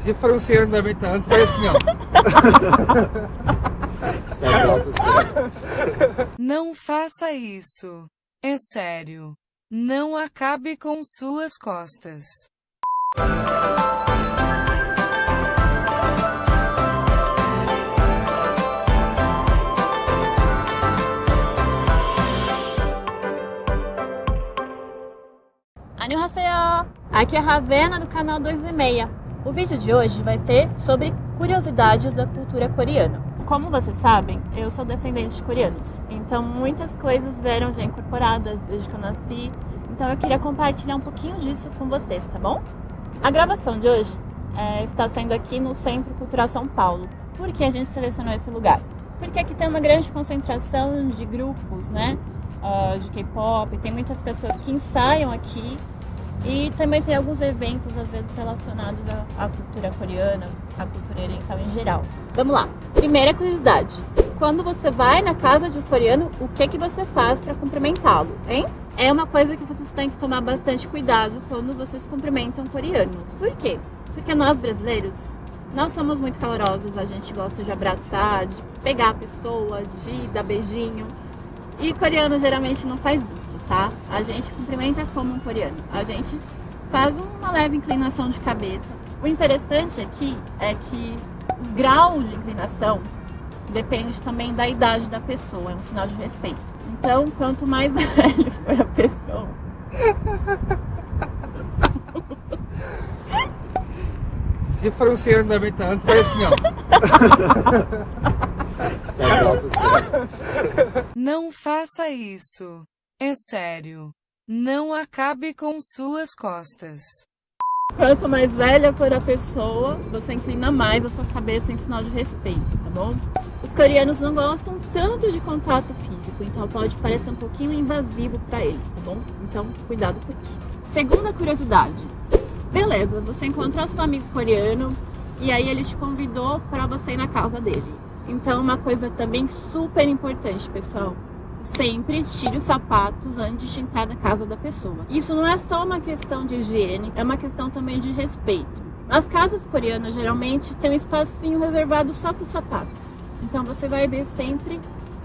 Se for um senhor de 90 anos, vai assim, ó. Não faça isso. É sério. Não acabe com suas costas. Annyeonghaseyo! Aqui é a Ravena do canal 2:30. O vídeo de hoje vai ser sobre curiosidades da cultura coreana. Como vocês sabem, eu sou descendente de coreanos, então muitas coisas vieram já incorporadas desde que eu nasci, então eu queria compartilhar um pouquinho disso com vocês, tá bom? A gravação de hoje está sendo aqui no Centro Cultural São Paulo. Por que a gente selecionou esse lugar? Porque aqui tem uma grande concentração de grupos, né? De K-pop, tem muitas pessoas que ensaiam aqui e também tem alguns eventos, às vezes, relacionados à cultura coreana, à cultura oriental em geral. Vamos lá. Primeira curiosidade. Quando você vai na casa de um coreano, o que você faz para cumprimentá-lo, hein? É uma coisa que vocês têm que tomar bastante cuidado quando vocês cumprimentam um coreano. Por quê? Porque nós, brasileiros, nós somos muito calorosos, a gente gosta de abraçar, de pegar a pessoa, de dar beijinho. E coreano geralmente não faz isso, tá? A gente cumprimenta como um coreano. A gente faz uma leve inclinação de cabeça. O interessante aqui é que o grau de inclinação depende também da idade da pessoa, é um sinal de respeito. Então, quanto mais velho for a pessoa... Se for um senhor de 90 anos, vai assim, ó. Não faça isso. É sério. Não acabe com suas costas. Quanto mais velha for a pessoa, você inclina mais a sua cabeça em sinal de respeito, tá bom? Os coreanos não gostam tanto de contato físico, então pode parecer um pouquinho invasivo pra eles, tá bom? Então, cuidado com isso. Segunda curiosidade. Beleza, você encontrou seu amigo coreano e aí ele te convidou pra você ir na casa dele. Então, uma coisa também super importante, pessoal. Sempre tire os sapatos antes de entrar na casa da pessoa. Isso não é só uma questão de higiene, é uma questão também de respeito. As casas coreanas geralmente têm um espacinho reservado só para os sapatos. Então você vai ver sempre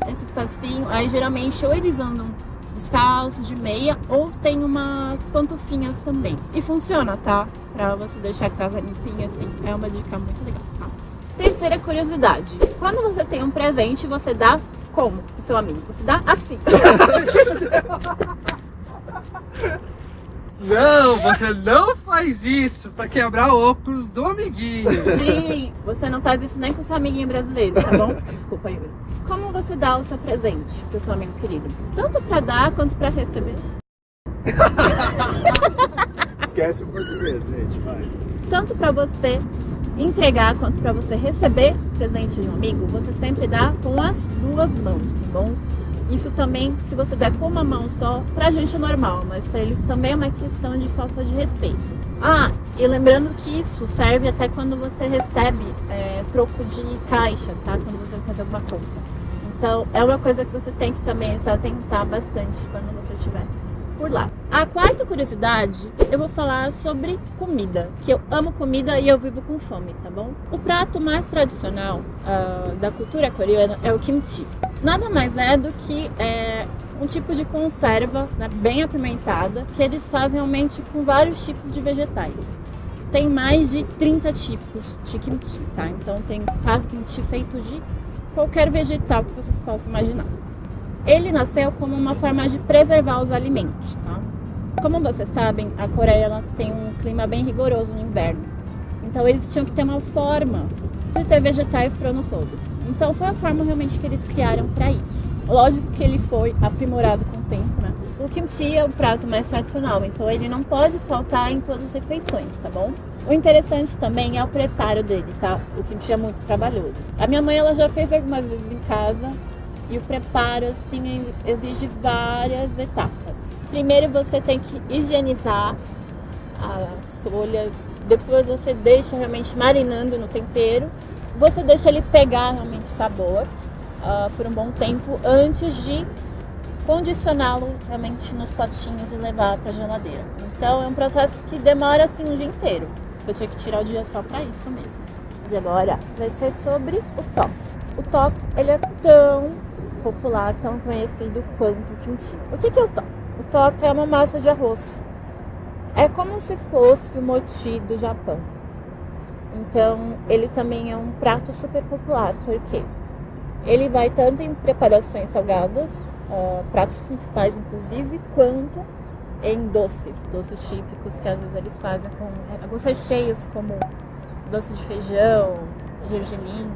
esse espacinho. Aí geralmente ou eles andam descalços, de meia, ou tem umas pantufinhas também. E funciona, tá? Pra você deixar a casa limpinha assim. É uma dica muito legal, tá? Terceira curiosidade. Quando você tem um presente, você dá como o seu amigo? Você dá assim. Não, você não faz isso pra quebrar o óculos do amiguinho. Sim, você não faz isso nem com o seu amiguinho brasileiro, tá bom? Desculpa, Yuri. Como você dá o seu presente pro seu amigo querido? Tanto pra dar quanto pra receber. Esquece o português, gente, vai. Tanto pra você entregar quanto para você receber presente de um amigo, você sempre dá com as duas mãos, tá bom? Isso também, se você der com uma mão só, pra gente é normal, mas pra eles também é uma questão de falta de respeito. Ah, e lembrando que isso serve até quando você recebe troco de caixa, tá? Quando você vai fazer alguma compra. Então, é uma coisa que você tem que também se atentar bastante quando você estiver por lá. A quarta curiosidade, eu vou falar sobre comida, que eu amo comida e eu vivo com fome, tá bom? O prato mais tradicional da cultura coreana é o kimchi. Nada mais é do que um tipo de conserva, né, bem apimentada, que eles fazem realmente com vários tipos de vegetais. Tem mais de 30 tipos de kimchi, tá? Então tem quase kimchi feito de qualquer vegetal que vocês possam imaginar. Ele nasceu como uma forma de preservar os alimentos, tá? Como vocês sabem, a Coreia ela tem um clima bem rigoroso no inverno. Então eles tinham que ter uma forma de ter vegetais para o ano todo. Então foi a forma realmente que eles criaram para isso. Lógico que ele foi aprimorado com o tempo, né? O kimchi é o prato mais tradicional, então ele não pode faltar em todas as refeições, tá bom? O interessante também é o preparo dele, tá? O kimchi é muito trabalhoso. A minha mãe ela já fez algumas vezes em casa. E o preparo, assim, exige várias etapas. Primeiro você tem que higienizar as folhas. Depois você deixa realmente marinando no tempero. Você deixa ele pegar realmente sabor por um bom tempo antes de condicioná-lo realmente nos potinhos e levar para a geladeira. Então é um processo que demora assim um dia inteiro. Você tinha que tirar o dia só pra isso mesmo. E agora vai ser sobre o Tok. O Tok, ele é tão popular, tão conhecido quanto o kimchi. O que é o Tok? O Tok é uma massa de arroz. É como se fosse o mochi do Japão. Então, ele também é um prato super popular, porque ele vai tanto em preparações salgadas, pratos principais inclusive, quanto em doces típicos que às vezes eles fazem com alguns recheios, como doce de feijão, gergelim,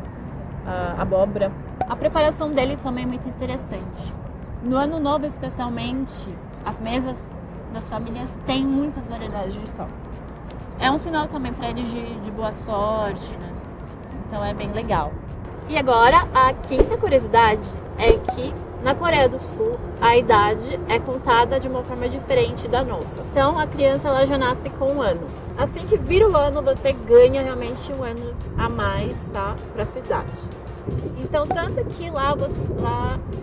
abóbora. A preparação dele também é muito interessante. No Ano Novo, especialmente, as mesas das famílias têm muitas variedades de Tok. É um sinal também para eles de boa sorte, né? Então é bem legal. E agora, a quinta curiosidade é que na Coreia do Sul, a idade é contada de uma forma diferente da nossa. Então, a criança ela já nasce com 1 ano. Assim que vira o ano, você ganha realmente 1 ano a mais, tá? Para sua idade. Então, tanto que lá,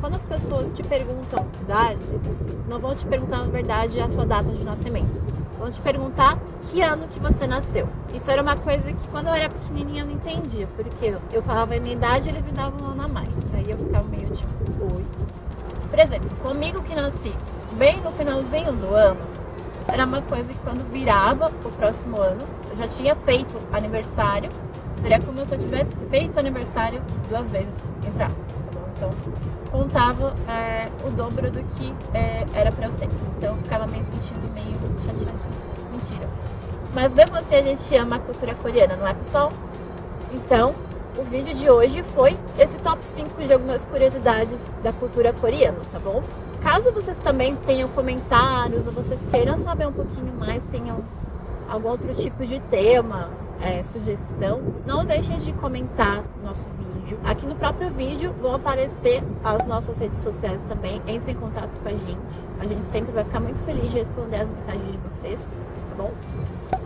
quando as pessoas te perguntam idade, não vão te perguntar, na verdade, a sua data de nascimento. Vão te perguntar que ano que você nasceu. Isso era uma coisa que quando eu era pequenininha eu não entendia, porque eu falava a minha idade e eles me davam 1 ano a mais. Aí eu ficava meio tipo, oi. Por exemplo, comigo que nasci bem no finalzinho do ano, era uma coisa que quando virava o próximo ano, eu já tinha feito aniversário, seria como se eu tivesse feito aniversário 2 vezes, entre aspas, tá bom? Então, contava o dobro do que era pra eu ter. Então, eu ficava meio sentindo meio chateadinha. Mentira. Mas mesmo assim, a gente ama a cultura coreana, não é, pessoal? Então, o vídeo de hoje foi esse top 5 de algumas curiosidades da cultura coreana, tá bom? Caso vocês também tenham comentários ou vocês queiram saber um pouquinho mais, tenham algum outro tipo de tema, sugestão, não deixem de comentar nosso vídeo. Aqui no próprio vídeo vão aparecer as nossas redes sociais também. Entre em contato com a gente sempre vai ficar muito feliz de responder as mensagens de vocês, tá bom?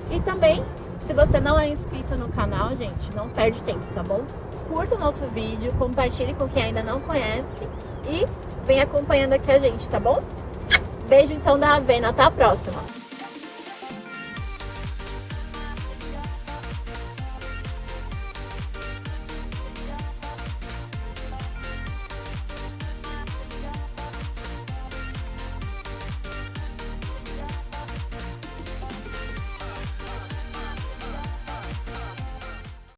E também, se você não é inscrito no canal, gente, não perde tempo, tá bom? Curta o nosso vídeo, compartilhe com quem ainda não conhece e vem acompanhando aqui a gente, tá bom? Beijo então da Ravena, até a próxima!